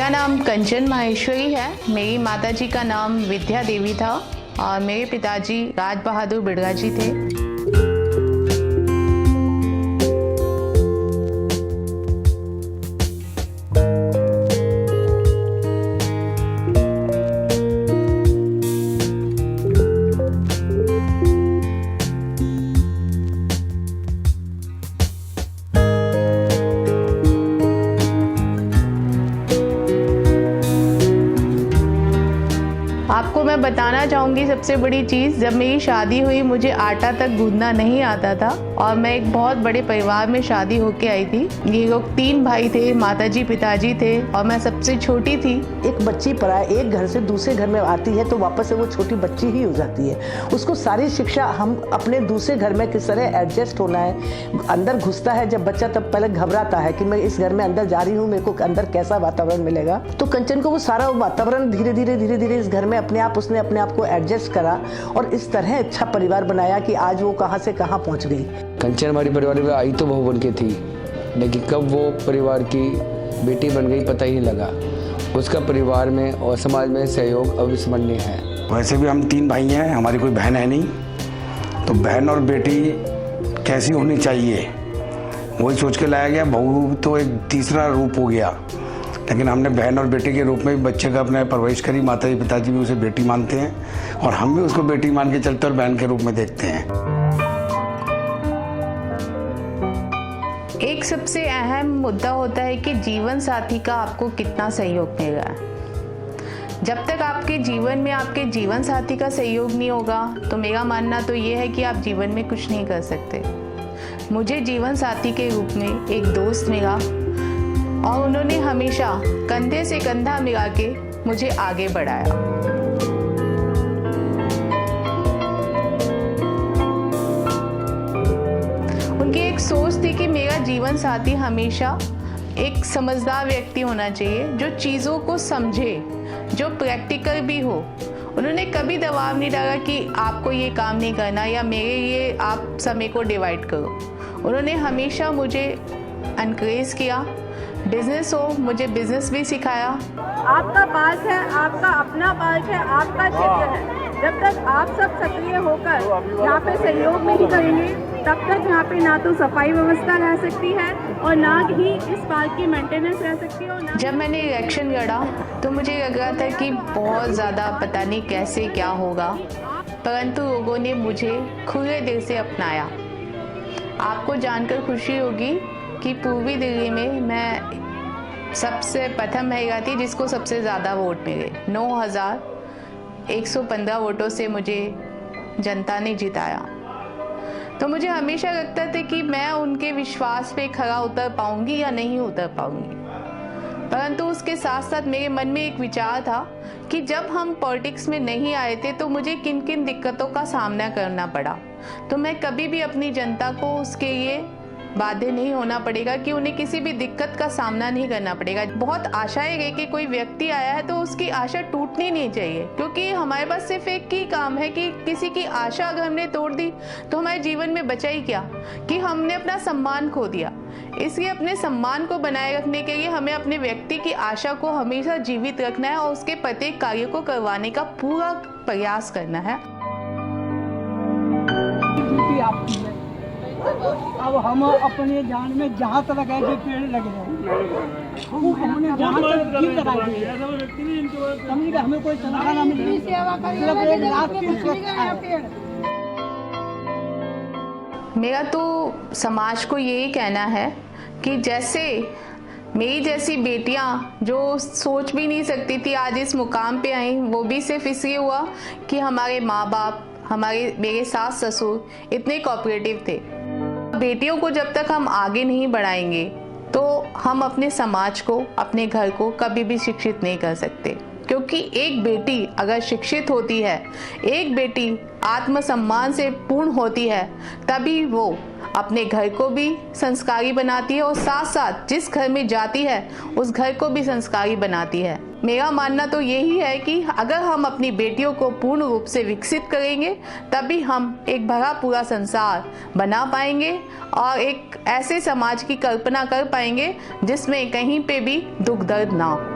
मेरा नाम कंचन माहेश्वरी है। मेरी माताजी का नाम विद्या देवी था और मेरे पिताजी राज बहादुर बिड़ला जी थे। आपको मैं बताना चाहूँगी सबसे बड़ी चीज़, जब मेरी शादी हुई मुझे आटा तक गूंदना नहीं आता था और मैं एक बहुत बड़े परिवार में शादी होके आई थी। ये लोग 3 भाई थे, माताजी पिताजी थे और मैं सबसे छोटी थी। एक बच्ची एक घर से दूसरे घर में आती है तो वापस से वो छोटी बच्ची ही हो जाती है। उसको सारी शिक्षा हम अपने दूसरे घर में किस तरह एडजस्ट होना है। अंदर घुसता है जब बच्चा तब पहले घबराता है कि मैं इस घर में अंदर जा रही हूँ, मेरे को अंदर कैसा वातावरण मिलेगा। तो कंचन को वो सारा वातावरण धीरे धीरे इस घर में उसने अपने आप को एडजस्ट करा और इस तरह अच्छा परिवार बनाया कि आज वो कहाँ से कहाँ पहुँच गई। कंचन हमारे परिवार में आई तो बहू बन के थी, लेकिन कब वो परिवार की बेटी बन गई पता ही नहीं लगा। उसका परिवार में और समाज में सहयोग अविस्मरणीय है। वैसे भी हम 3 भाई हैं, हमारी कोई बहन है नहीं, तो बहन और बेटी कैसी होनी चाहिए वही सोच के लाया गया। बहू तो एक तीसरा रूप हो गया, लेकिन हमने बहन और बेटे के रूप में भी बच्चे का अपने परवरिश करी। माता जी पिताजी भी उसे बेटी मानते हैं और हम भी उसको बेटी मान के चलते और बहन के रूप में देखते हैं। एक सबसे अहम मुद्दा होता है कि जीवन साथी का आपको कितना सहयोग मिल रहा है। जब तक आपके जीवन में आपके जीवन साथी का सहयोग नहीं होगा तो मेरा मानना तो ये है कि आप जीवन में कुछ नहीं कर सकते। मुझे जीवन साथी के रूप में एक दोस्त मिला और उन्होंने हमेशा कंधे से कंधा मिला के मुझे आगे बढ़ाया। उनकी एक सोच थी कि मेरा जीवन साथी हमेशा एक समझदार व्यक्ति होना चाहिए, जो चीज़ों को समझे, जो प्रैक्टिकल भी हो। उन्होंने कभी दबाव नहीं डाला कि आपको ये काम नहीं करना या मेरे ये आप समय को डिवाइड करो। उन्होंने हमेशा मुझे एनकरेज किया। बिजनेस हो, मुझे बिजनेस भी सिखाया। आपका पार्क है, आपका अपना पार्क है, आपका क्षेत्र है। जब तक आप सब सक्रिय होकर यहाँ पे सहयोग नहीं करेंगे तब तक यहाँ पे ना तो सफाई व्यवस्था रह सकती है और ना ही इस पार्क की मेंटेनेंस रह सकती है। और जब मैंने इलेक्शन लड़ा तो मुझे लग रहा था कि बहुत ज़्यादा पता नहीं कैसे क्या होगा, परंतु लोगों ने मुझे खुले दिल से अपनाया। आपको जानकर खुशी होगी कि पूर्वी दिल्ली में मैं सबसे प्रथम महिला थी जिसको सबसे ज़्यादा वोट मिले। 9,115 वोटों से मुझे जनता ने जिताया। तो मुझे हमेशा लगता था कि मैं उनके विश्वास पे खरा उतर पाऊंगी या नहीं उतर पाऊंगी, परंतु उसके साथ साथ मेरे मन में एक विचार था कि जब हम पॉलिटिक्स में नहीं आए थे तो मुझे किन किन दिक्कतों का सामना करना पड़ा। तो मैं कभी भी अपनी जनता को उसके लिए बाध्य नहीं होना पड़ेगा कि उन्हें किसी भी दिक्कत का सामना नहीं करना पड़ेगा। बहुत आशाएं है कि कोई व्यक्ति आया है तो उसकी आशा टूटनी नहीं चाहिए, क्योंकि हमारे पास सिर्फ एक ही काम है कि किसी की आशा अगर हमने तोड़ दी तो हमारे जीवन में बचा ही क्या, कि हमने अपना सम्मान खो दिया। इसलिए अपने सम्मान को बनाए रखने के लिए हमें अपने व्यक्ति की आशा को हमेशा जीवित रखना है और उसके प्रत्येक कार्य को करवाने का पूरा प्रयास करना है। अब हम अपने जान में जहाँ तक है कि पेड़ लगे हमने जहाँ तक की कराई है, हमें कोई तनख्वाह ना मिली, सिर्फ 1 लाख की। मेरा तो समाज को यही कहना है कि जैसे मेरी जैसी बेटियां जो सोच भी नहीं सकती थी आज इस मुकाम पे आई, वो भी सिर्फ इसलिए हुआ कि हमारे माँ बाप, मेरे सास ससुर इतने कोऑपरेटिव थे। बेटियों को जब तक हम आगे नहीं बढ़ाएंगे तो हम अपने समाज को, अपने घर को कभी भी शिक्षित नहीं कर सकते, क्योंकि एक बेटी अगर शिक्षित होती है, एक बेटी आत्मसम्मान से पूर्ण होती है, तभी वो अपने घर को भी संस्कारी बनाती है और साथ साथ जिस घर में जाती है उस घर को भी संस्कारी बनाती है। मेरा मानना तो यही है कि अगर हम अपनी बेटियों को पूर्ण रूप से विकसित करेंगे तभी हम एक भरा पूरा संसार बना पाएंगे और एक ऐसे समाज की कल्पना कर पाएंगे जिसमें कहीं पे भी दुख दर्द ना हो।